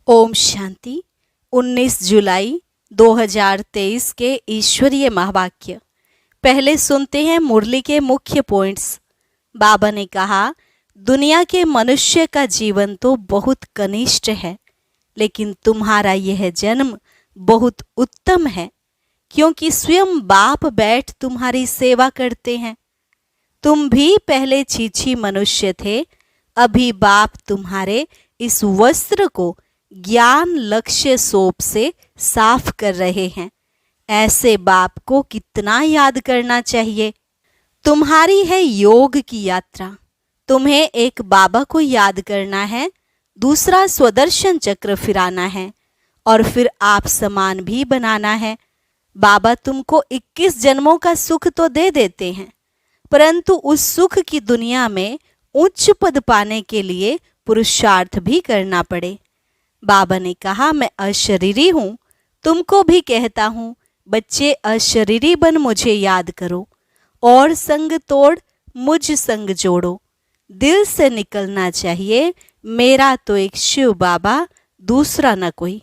ओम शांति। 19 जुलाई 2023 के ईश्वरीय महावाक्य। पहले सुनते हैं मुरली के मुख्य पॉइंट्स। बाबा ने कहा, दुनिया के मनुष्य का जीवन तो बहुत कनिष्ठ है, लेकिन तुम्हारा यह जन्म बहुत उत्तम है, क्योंकि स्वयं बाप बैठ तुम्हारी सेवा करते हैं। तुम भी पहले छीछी मनुष्य थे, अभी बाप तुम्हारे इस वस्त्र को ज्ञान लक्ष्य सोप से साफ कर रहे हैं। ऐसे बाप को कितना याद करना चाहिए। तुम्हारी है योग की यात्रा। तुम्हें एक बाबा को याद करना है, दूसरा स्वदर्शन चक्र फिराना है और फिर आप समान भी बनाना है। बाबा तुमको 21 जन्मों का सुख तो दे देते हैं, परंतु उस सुख की दुनिया में उच्च पद पाने के लिए पुरुषार्थ भी करना पड़े। बाबा ने कहा, मैं अशरीरी हूँ, तुमको भी कहता हूँ, बच्चे अशरीरी बन मुझे याद करो और संग तोड़ मुझ संग जोड़ो। दिल से निकलना चाहिए, मेरा तो एक शिव बाबा, दूसरा न कोई।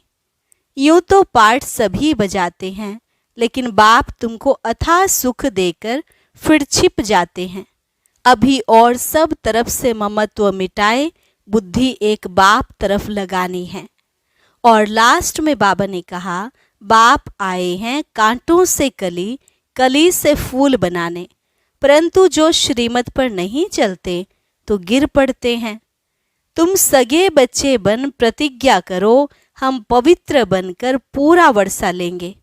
यूं तो पाठ सभी बजाते हैं, लेकिन बाप तुमको अथाह सुख देकर फिर छिप जाते हैं। अभी और सब तरफ से ममत्व मिटाए, बुद्धि एक बाप तरफ लगानी है। और लास्ट में बाबा ने कहा, बाप आए हैं कांटों से कली, कली से फूल बनाने, परंतु जो श्रीमत पर नहीं चलते तो गिर पड़ते हैं। तुम सगे बच्चे बन प्रतिज्ञा करो, हम पवित्र बनकर पूरा वर्षा लेंगे।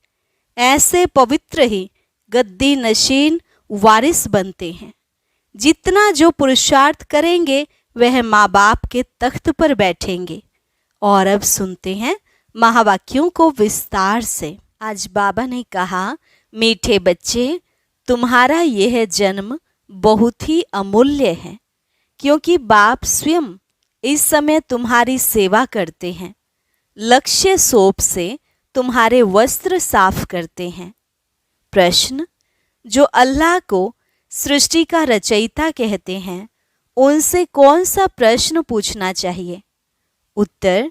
ऐसे पवित्र ही गद्दी नशीन वारिस बनते हैं। जितना जो पुरुषार्थ करेंगे वह माँ बाप के तख्त पर बैठेंगे। और अब सुनते हैं महावाक्यों को विस्तार से। आज बाबा ने कहा, मीठे बच्चे, तुम्हारा यह जन्म बहुत ही अमूल्य है, क्योंकि बाप स्वयं इस समय तुम्हारी सेवा करते हैं। लक्ष्य सोप से तुम्हारे वस्त्र साफ करते हैं। प्रश्न, जो अल्लाह को सृष्टि का रचयिता कहते हैं, उनसे कौन सा प्रश्न पूछना चाहिए? उत्तर,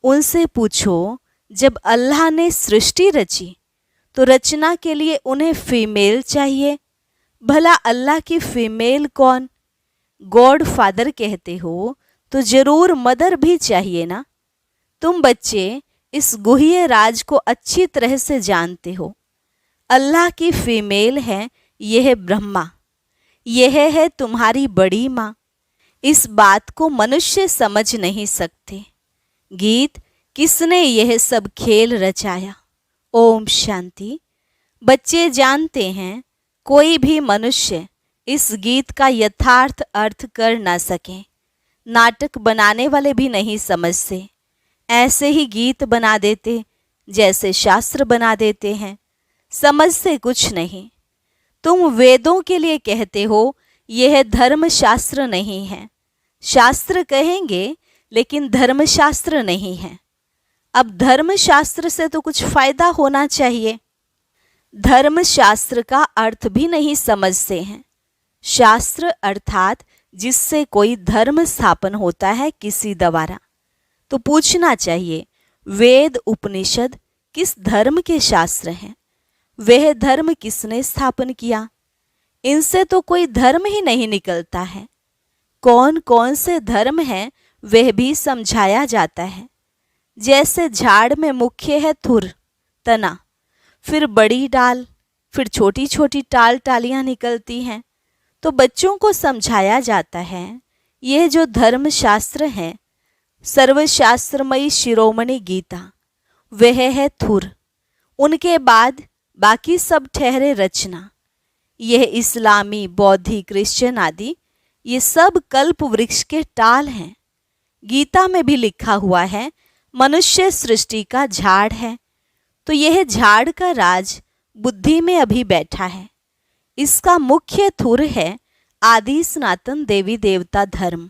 उनसे पूछो, जब अल्लाह ने सृष्टि रची तो रचना के लिए उन्हें फीमेल चाहिए। भला अल्लाह की फीमेल कौन? गॉड फादर कहते हो तो जरूर मदर भी चाहिए ना। तुम बच्चे इस गुह्य राज को अच्छी तरह से जानते हो। अल्लाह की फीमेल है यह ब्रह्मा, यह है तुम्हारी बड़ी माँ। इस बात को मनुष्य समझ नहीं सकते। गीत, किसने यह सब खेल रचाया? ओम शांति। बच्चे जानते हैं, कोई भी मनुष्य इस गीत का यथार्थ अर्थ कर ना सके। नाटक बनाने वाले भी नहीं समझते, ऐसे ही गीत बना देते जैसे शास्त्र बना देते हैं, समझते कुछ नहीं। तुम वेदों के लिए कहते हो, यह धर्मशास्त्र नहीं है। शास्त्र कहेंगे लेकिन धर्मशास्त्र नहीं है। अब धर्मशास्त्र से तो कुछ फायदा होना चाहिए। धर्मशास्त्र का अर्थ भी नहीं समझते हैं। शास्त्र अर्थात जिससे कोई धर्म स्थापन होता है किसी द्वारा। तो पूछना चाहिए, वेद उपनिषद किस धर्म के शास्त्र हैं? वह धर्म किसने स्थापन किया? इनसे तो कोई धर्म ही नहीं निकलता है। कौन कौन से धर्म हैं वह भी समझाया जाता है। जैसे झाड़ में मुख्य है धुर, तना, फिर बड़ी डाल, फिर छोटी छोटी टालियां निकलती हैं। तो बच्चों को समझाया जाता है, यह जो धर्म शास्त्र है, सर्वशास्त्रमयी शिरोमणि गीता, वह है धुर। उनके बाद बाकी सब ठहरे रचना। यह इस्लामी, बौद्धी, क्रिश्चियन आदि ये सब कल्प वृक्ष के टाल हैं। गीता में भी लिखा हुआ है, मनुष्य सृष्टि का झाड़ है। तो यह झाड़ का राज बुद्धि में अभी बैठा है। इसका मुख्य धुर है आदि सनातन देवी देवता धर्म।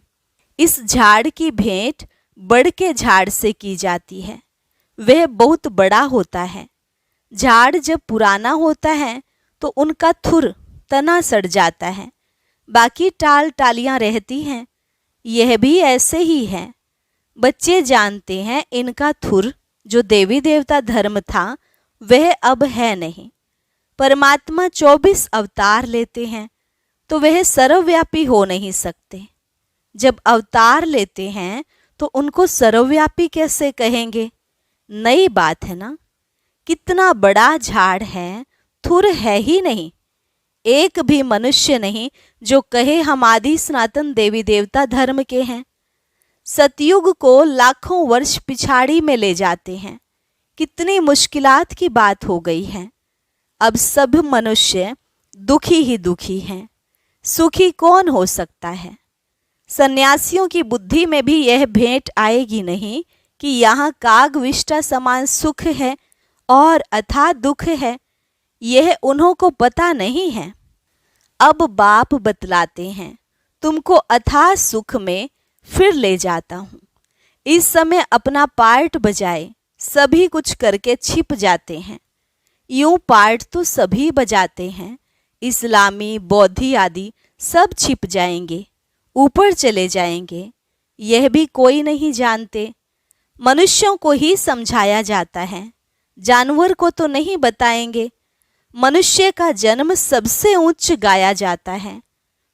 इस झाड़ की भेंट बड़ के झाड़ से की जाती है। वह बहुत बड़ा होता है। झाड़ जब पुराना होता है तो उनका धुर, तना सड़ जाता है, बाकी टालियां रहती हैं। यह भी ऐसे ही है। बच्चे जानते हैं इनका थुर जो देवी देवता धर्म था वह अब है नहीं। परमात्मा 24 अवतार लेते हैं तो वह सर्वव्यापी हो नहीं सकते। जब अवतार लेते हैं तो उनको सर्वव्यापी कैसे कहेंगे? नई बात है ना। कितना बड़ा झाड़ है, थुर है ही नहीं। एक भी मनुष्य नहीं जो कहे हम आदि सनातन देवी देवता धर्म के हैं। सतयुग को लाखों वर्ष पिछाड़ी में ले जाते हैं। कितनी मुश्किलात की बात हो गई है। अब सब मनुष्य दुखी ही दुखी हैं। सुखी कौन हो सकता है? सन्यासियों की बुद्धि में भी यह भेंट आएगी नहीं कि यहाँ कागविष्टा समान सुख है और अथाह दुख है। यह उन्हों को पता नहीं है। अब बाप बतलाते हैं, तुमको अथाह सुख में फिर ले जाता हूँ। इस समय अपना पार्ट बजाए सभी कुछ करके छिप जाते हैं। यूं पार्ट तो सभी बजाते हैं। इस्लामी, बौद्धि आदि सब छिप जाएंगे, ऊपर चले जाएंगे। यह भी कोई नहीं जानते। मनुष्यों को ही समझाया जाता है, जानवर को तो नहीं बताएंगे। मनुष्य का जन्म सबसे उच्च गाया जाता है।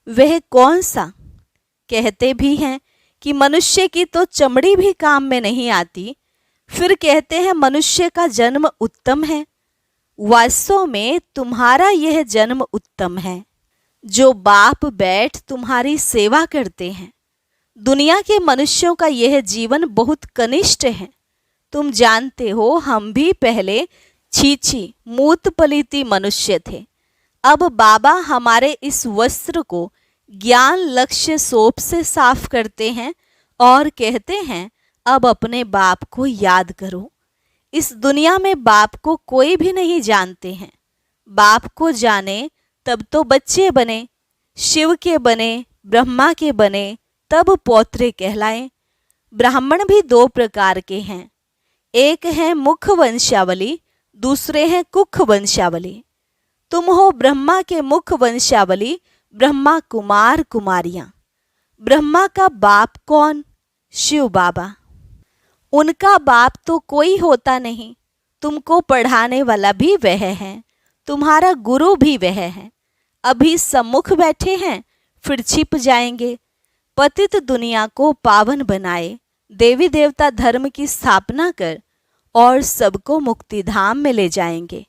वह कौन सा? कहते भी हैं कि मनुष्य की तो चमड़ी भी काम में नहीं आती, फिर कहते हैं मनुष्य का जन्म उत्तम है। वास्तव में तुम्हारा यह जन्म उत्तम है। जो बाप बैठ तुम्हारी सेवा करते हैं। दुनिया के मनुष्यों का यह जीवन बहुत कनिष्ठ है। तुम जानते हो, हम भी पहले छीछी मूत पलीती मनुष्य थे। अब बाबा हमारे इस वस्त्र को ज्ञान लक्ष्य सोप से साफ करते हैं और कहते हैं, अब अपने बाप को याद करो। इस दुनिया में बाप को कोई भी नहीं जानते हैं। बाप को जाने तब तो बच्चे बने, शिव के बने, ब्रह्मा के बने, तब पौत्रे कहलाएं। ब्राह्मण भी दो प्रकार के हैं। एक है मुख वंशावली, दूसरे हैं कुख वंशावली। तुम हो ब्रह्मा के मुख वंशावली, ब्रह्मा कुमार कुमारियां। ब्रह्मा का बाप कौन? शिव बाबा। उनका बाप तो कोई होता नहीं। तुमको पढ़ाने वाला भी वह है, तुम्हारा गुरु भी वह है। अभी सम्मुख बैठे हैं, फिर छिप जाएंगे। पतित दुनिया को पावन बनाए, देवी देवता धर्म की स्थापना कर और सबको मुक्तिधाम में ले जाएंगे।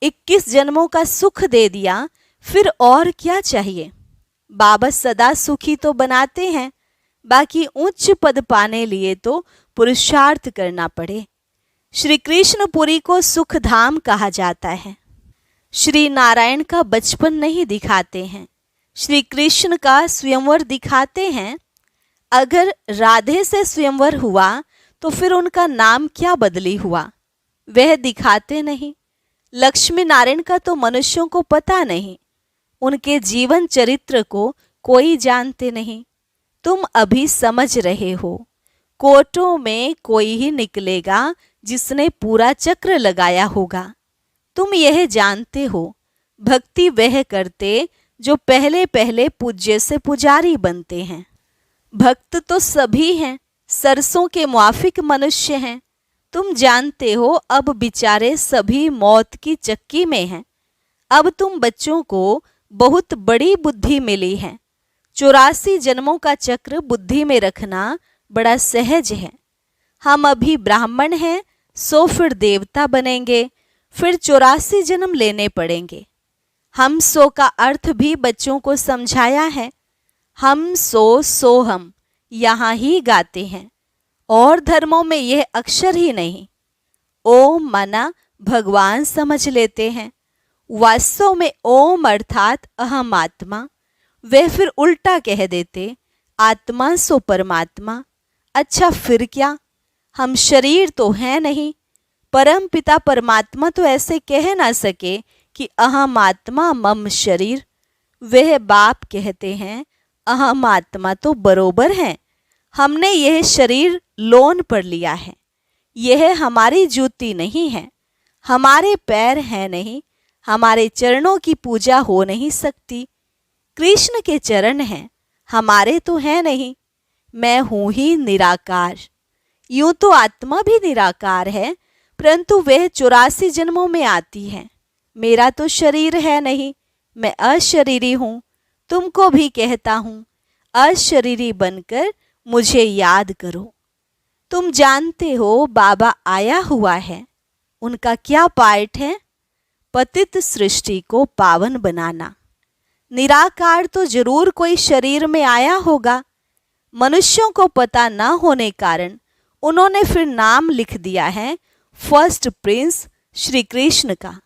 21 जन्मों का सुख दे दिया, फिर और क्या चाहिए? बाबा सदा सुखी तो बनाते हैं, बाकी उच्च पद पाने लिए तो पुरुषार्थ करना पड़े। श्री कृष्णपुरी को सुखधाम कहा जाता है। श्री नारायण का बचपन नहीं दिखाते हैं, श्री कृष्ण का स्वयंवर दिखाते हैं। अगर राधे से स्वयंवर हुआ तो फिर उनका नाम क्या बदली हुआ, वह दिखाते नहीं। लक्ष्मी नारायण का तो मनुष्यों को पता नहीं, उनके जीवन चरित्र को कोई जानते नहीं। तुम अभी समझ रहे हो, कोटों में कोई ही निकलेगा जिसने पूरा चक्र लगाया होगा। तुम यह जानते हो, भक्ति वह करते जो पहले पहले पूज्य से पुजारी बनते हैं। भक्त तो सभी हैं, सरसों के मुआफिक मनुष्य हैं। तुम जानते हो, अब बेचारे सभी मौत की चक्की में हैं। अब तुम बच्चों को बहुत बड़ी बुद्धि मिली है। 84 जन्मों का चक्र बुद्धि में रखना बड़ा सहज है। हम अभी ब्राह्मण हैं, सो फिर देवता बनेंगे, फिर 84 जन्म लेने पड़ेंगे। हम सो का अर्थ भी बच्चों को समझाया है। हम सो हम यहाँ ही गाते हैं, और धर्मों में यह अक्षर ही नहीं। ओम माना भगवान समझ लेते हैं। वास्तव में ओम अर्थात अहम आत्मा। वे फिर उल्टा कह देते, आत्मा सो परमात्मा। अच्छा फिर क्या? हम शरीर तो हैं नहीं। परम पिता परमात्मा तो ऐसे कह ना सके कि अहम आत्मा मम शरीर। वह बाप कहते हैं, अहम आत्मा तो बरोबर है। हमने यह शरीर लोन पर लिया है। यह हमारी जूती नहीं है, हमारे पैर हैं नहीं, हमारे चरणों की पूजा हो नहीं सकती। कृष्ण के चरण हैं, हमारे तो हैं नहीं। मैं हूं ही निराकार, यूं तो आत्मा भी निराकार है, परंतु वह 84 जन्मों में आती है। मेरा तो शरीर है नहीं, मैं अशरीरी हूँ। तुमको भी कहता हूँ, अशरीरी बनकर मुझे याद करो। तुम जानते हो बाबा आया हुआ है, उनका क्या पार्ट है? पतित सृष्टि को पावन बनाना। निराकार तो जरूर कोई शरीर में आया होगा। मनुष्यों को पता न होने कारण उन्होंने फिर नाम लिख दिया है फर्स्ट प्रिंस श्री कृष्ण का।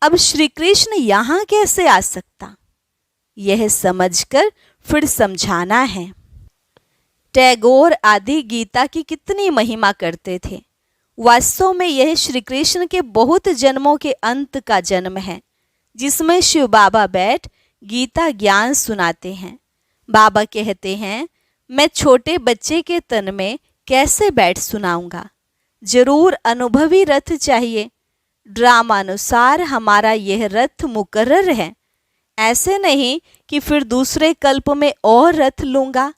अब श्री कृष्ण यहाँ कैसे आ सकता, यह समझकर फिर समझाना है। टैगोर आदि गीता की कितनी महिमा करते थे। वास्तव में यह श्री कृष्ण के बहुत जन्मों के अंत का जन्म है, जिसमें शिव बाबा बैठ गीता ज्ञान सुनाते हैं। बाबा कहते हैं, मैं छोटे बच्चे के तन में कैसे बैठ सुनाऊंगा, जरूर अनुभवी रथ चाहिए। ड्रामानुसार हमारा यह रथ मुकर्रर है, ऐसे नहीं कि फिर दूसरे कल्प में और रथ लूंगा।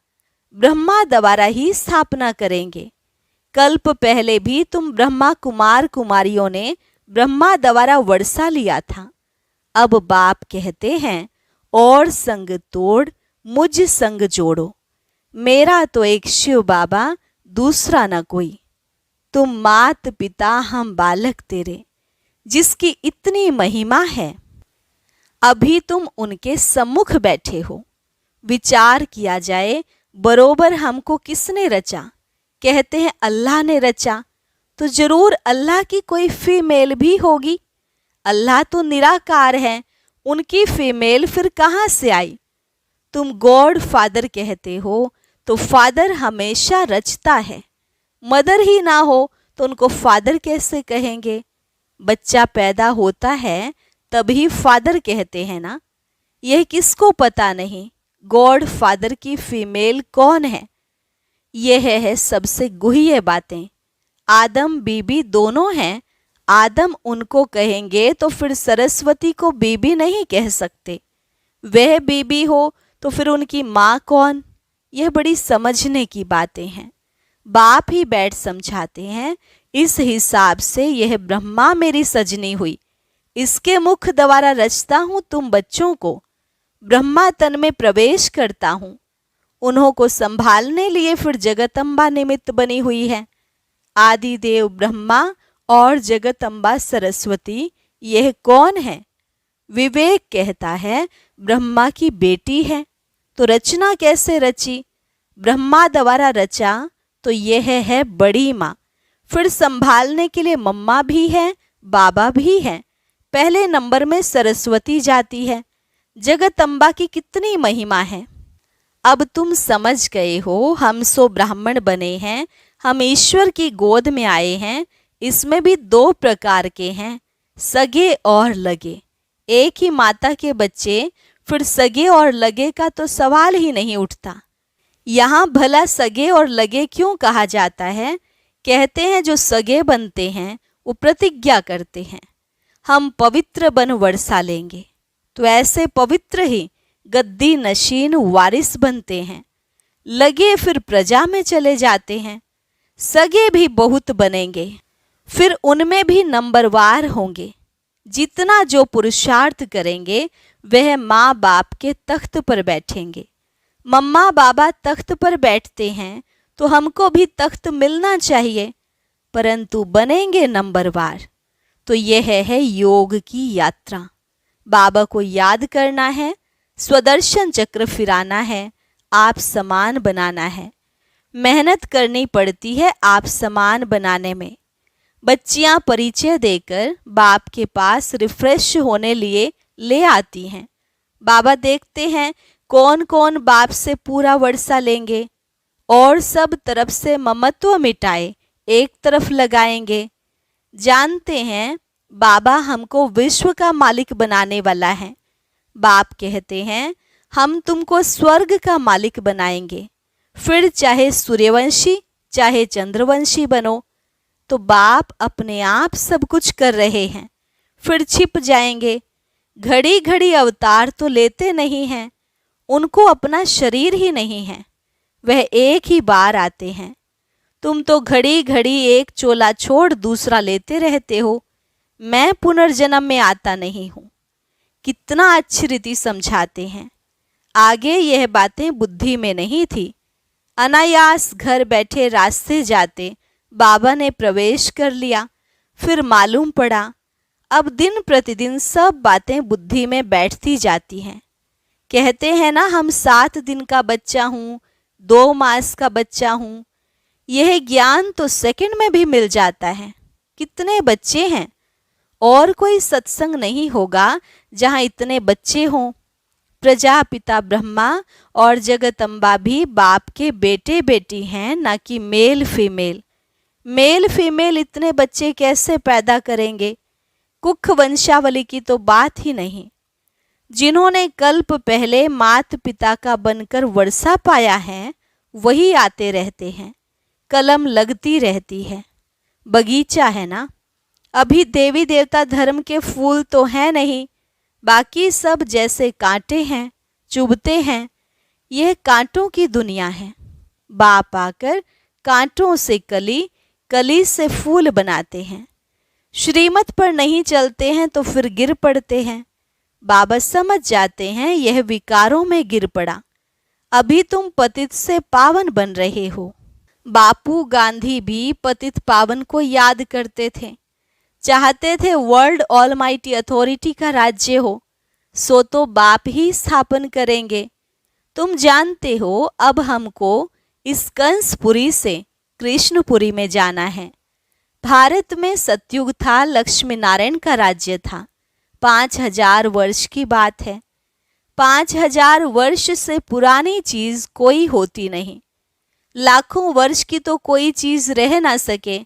ब्रह्मा द्वारा ही स्थापना करेंगे। कल्प पहले भी तुम ब्रह्मा कुमार कुमारियों ने ब्रह्मा द्वारा वर्षा लिया था। अब बाप कहते हैं, और संग तोड़ मुझ संग जोड़ो। मेरा तो एक शिव बाबा, दूसरा न कोई। तुम मात पिता हम बालक तेरे, जिसकी इतनी महिमा है। अभी तुम उनके सम्मुख बैठे हो। विचार किया जाए, बरोबर हमको किसने रचा? कहते हैं अल्लाह ने रचा, तो जरूर अल्लाह की कोई फीमेल भी होगी। अल्लाह तो निराकार है, उनकी फीमेल फिर कहाँ से आई? तुम गॉड फादर कहते हो, तो फादर हमेशा रचता है। मदर ही ना हो तो उनको फादर कैसे कहेंगे? बच्चा पैदा होता है तभी फादर कहते हैं ना। यह किसको पता नहीं गॉड फादर की फीमेल कौन है? यह है सबसे गुह्य बातें। आदम बीबी दोनों हैं। आदम उनको कहेंगे तो फिर सरस्वती को बीबी नहीं कह सकते। वह बीबी हो तो फिर उनकी माँ कौन? यह बड़ी समझने की बातें हैं। बाप ही बैठ समझाते हैं। इस हिसाब से यह ब्रह्मा मेरी सजनी हुई, इसके मुख द्वारा रचता हूँ तुम बच्चों को। ब्रह्मा तन में प्रवेश करता हूँ, उन्हों को संभालने लिए फिर जगतम्बा निमित्त बनी हुई है। आदि देव ब्रह्मा और जगतम्बा सरस्वती, यह कौन है? विवेक कहता है ब्रह्मा की बेटी है। तो रचना कैसे रची? ब्रह्मा द्वारा रचा तो यह है बड़ी माँ। फिर संभालने के लिए मम्मा भी है, बाबा भी है। पहले नंबर में सरस्वती जाती है। जगतम्बा की कितनी महिमा है। अब तुम समझ गए हो, हम सो ब्राह्मण बने हैं, हम ईश्वर की गोद में आए हैं। इसमें भी दो प्रकार के हैं, सगे और लगे। एक ही माता के बच्चे, फिर सगे और लगे का तो सवाल ही नहीं उठता। यहाँ भला सगे और लगे क्यों कहा जाता है? कहते हैं जो सगे बनते हैं वो प्रतिज्ञा करते हैं, हम पवित्र बन वर्षा लेंगे। तो ऐसे पवित्र ही गद्दी नशीन वारिस बनते हैं। लगे फिर प्रजा में चले जाते हैं। सगे भी बहुत बनेंगे, फिर उनमें भी नंबरवार होंगे। जितना जो पुरुषार्थ करेंगे वह माँ बाप के तख्त पर बैठेंगे। मम्मा बाबा तख्त पर बैठते हैं तो हमको भी तख्त मिलना चाहिए, परंतु बनेंगे नंबरवार। तो यह है योग की यात्रा। बाबा को याद करना है, स्वदर्शन चक्र फिराना है, आप समान बनाना है। मेहनत करनी पड़ती है आप समान बनाने में। बच्चियां परिचय देकर बाप के पास रिफ्रेश होने लिए ले आती हैं। बाबा देखते हैं कौन कौन बाप से पूरा वर्षा लेंगे और सब तरफ से ममत्व मिटाए एक तरफ लगाएंगे। जानते हैं बाबा हमको विश्व का मालिक बनाने वाला है। बाप कहते हैं हम तुमको स्वर्ग का मालिक बनाएंगे, फिर चाहे सूर्यवंशी चाहे चंद्रवंशी बनो। तो बाप अपने आप सब कुछ कर रहे हैं, फिर छिप जाएंगे। घड़ी घड़ी अवतार तो लेते नहीं हैं, उनको अपना शरीर ही नहीं है, वह एक ही बार आते हैं। तुम तो घड़ी घड़ी एक चोला छोड़ दूसरा लेते रहते हो। मैं पुनर्जन्म में आता नहीं हूँ। कितना अच्छी रीति समझाते हैं। आगे यह बातें बुद्धि में नहीं थी। अनायास घर बैठे रास्ते जाते बाबा ने प्रवेश कर लिया। फिर मालूम पड़ा अब दिन प्रतिदिन सब बातें बुद्धि में बैठती जाती हैं। कहते हैं ना, हम 7 दिन का बच्चा हूँ, 2 मास का बच्चा हूँ। यह ज्ञान तो सेकंड में भी मिल जाता है। कितने बच्चे हैं। और कोई सत्संग नहीं होगा जहाँ इतने बच्चे हों। प्रजापिता ब्रह्मा और जगदम्बा भी बाप के बेटे बेटी हैं, ना कि मेल फीमेल। मेल फीमेल इतने बच्चे कैसे पैदा करेंगे। कुख वंशावली की तो बात ही नहीं। जिन्होंने कल्प पहले मात पिता का बनकर वर्षा पाया है वही आते रहते हैं। कलम लगती रहती है। बगीचा है ना। अभी देवी देवता धर्म के फूल तो हैं नहीं, बाकी सब जैसे कांटे हैं, चुभते हैं। यह कांटों की दुनिया है। बाप आकर कांटों से कली, कली से फूल बनाते हैं। श्रीमत पर नहीं चलते हैं तो फिर गिर पड़ते हैं। बाबा समझ जाते हैं यह विकारों में गिर पड़ा। अभी तुम पतित से पावन बन रहे हो। बापू गांधी भी पतित पावन को याद करते थे। चाहते थे वर्ल्ड ऑलमाइटी अथॉरिटी का राज्य हो, सो तो बाप ही स्थापन करेंगे। तुम जानते हो अब हमको इस कंसपुरी से कृष्णपुरी में जाना है। भारत में सतयुग था, लक्ष्मी नारायण का राज्य था। 5000 वर्ष की बात है। 5000 वर्ष से पुरानी चीज कोई होती नहीं। लाखों वर्ष की तो कोई चीज रह ना सके।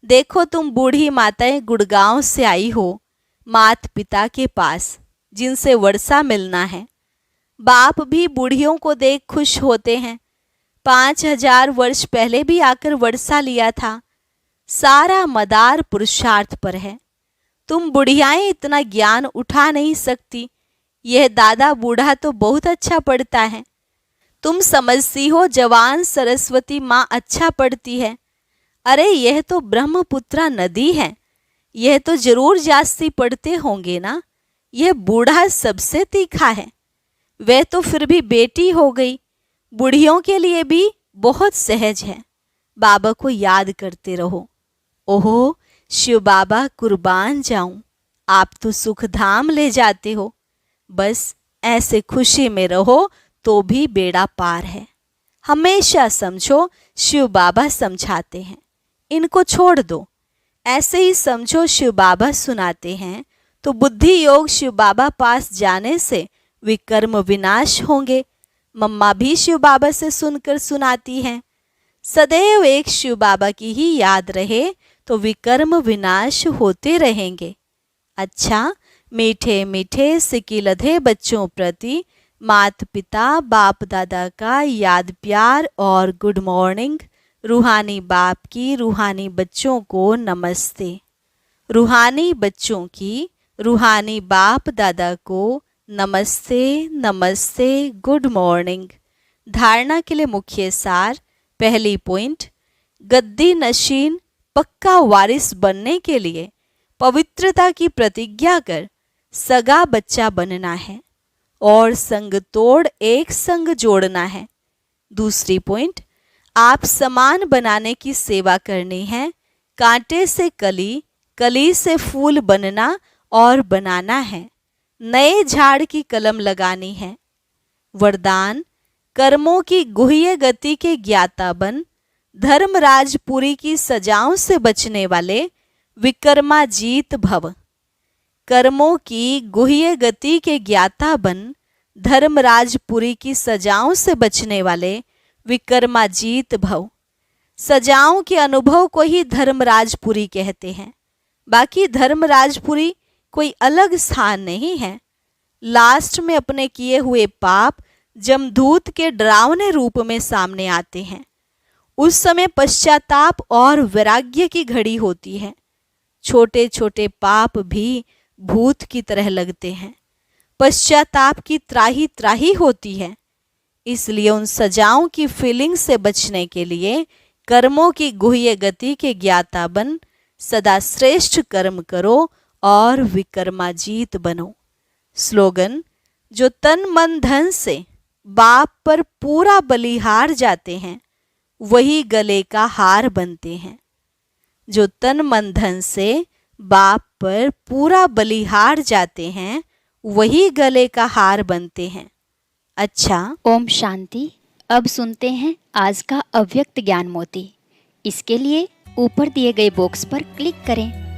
देखो तुम बूढ़ी माताएं गुड़गांव से आई हो, मात पिता के पास जिनसे वर्षा मिलना है। बाप भी बूढ़ियों को देख खुश होते हैं। 5000 वर्ष पहले भी आकर वर्षा लिया था। सारा मदार पुरुषार्थ पर है। तुम बुढ़ियाएं इतना ज्ञान उठा नहीं सकती। यह दादा बूढ़ा तो बहुत अच्छा पढ़ता है। तुम समझती हो जवान सरस्वती माँ अच्छा पढ़ती है। अरे यह तो ब्रह्मपुत्रा नदी है। यह तो जरूर जास्ती पढ़ते होंगे ना। यह बूढ़ा सबसे तीखा है। वह तो फिर भी बेटी हो गई। बूढ़ियों के लिए भी बहुत सहज है। बाबा को याद करते रहो। ओहो शिव बाबा कुर्बान जाऊं, आप तो सुख धाम ले जाते हो। बस ऐसे खुशी में रहो तो भी बेड़ा पार है। हमेशा समझो शिव बाबा समझाते हैं, इनको छोड़ दो। ऐसे ही समझो शिव बाबा सुनाते हैं तो बुद्धि योग शिव बाबा पास जाने से विकर्म विनाश होंगे। मम्मा भी शिव बाबा से सुनकर सुनाती हैं। सदैव एक शिव बाबा की ही याद रहे तो विकर्म विनाश होते रहेंगे। अच्छा, मीठे मीठे सिकिलधे बच्चों प्रति माता पिता बाप दादा का याद प्यार और गुड मॉर्निंग। रूहानी बाप की रूहानी बच्चों को नमस्ते। रूहानी बच्चों की रूहानी बाप दादा को नमस्ते नमस्ते, गुड मॉर्निंग। धारणा के लिए मुख्य सार। पहली पॉइंट, गद्दी नशीन पक्का वारिस बनने के लिए पवित्रता की प्रतिज्ञा कर सगा बच्चा बनना है और संग तोड़ एक संग जोड़ना है। दूसरी पॉइंट, आप समान बनाने की सेवा करनी है। कांटे से कली, कली से फूल बनना और बनाना है। नए झाड़ की कलम लगानी है। वरदान, कर्मों की गुह्य गति के ज्ञाता बन, धर्मराजपुरी की सजाओं से बचने वाले विकर्माजीत भव। कर्मों की गुह्य गति के ज्ञाता बन, धर्मराजपुरी की सजाओं से बचने वाले विकर्माजीत भव। सजाओं के अनुभव को ही धर्मराजपुरी कहते हैं। बाकी धर्मराजपुरी कोई अलग स्थान नहीं है। लास्ट में अपने किए हुए पाप जमदूत के डरावने रूप में सामने आते हैं। उस समय पश्चाताप और वैराग्य की घड़ी होती है। छोटे छोटे पाप भी भूत की तरह लगते हैं। पश्चाताप की त्राही त्राही होती है। इसलिए उन सजाओं की फीलिंग से बचने के लिए कर्मों की गुह्य गति के ज्ञाता बन सदा श्रेष्ठ कर्म करो और विक्रमाजीत बनो। स्लोगन, जो तन मन धन से बाप पर पूरा बलिहार जाते हैं वही गले का हार बनते हैं। जो तन मन धन से बाप पर पूरा बलिहार जाते हैं वही गले का हार बनते हैं। अच्छा, ओम शांति। अब सुनते हैं आज का अव्यक्त ज्ञान मोती। इसके लिए ऊपर दिए गए बॉक्स पर क्लिक करें।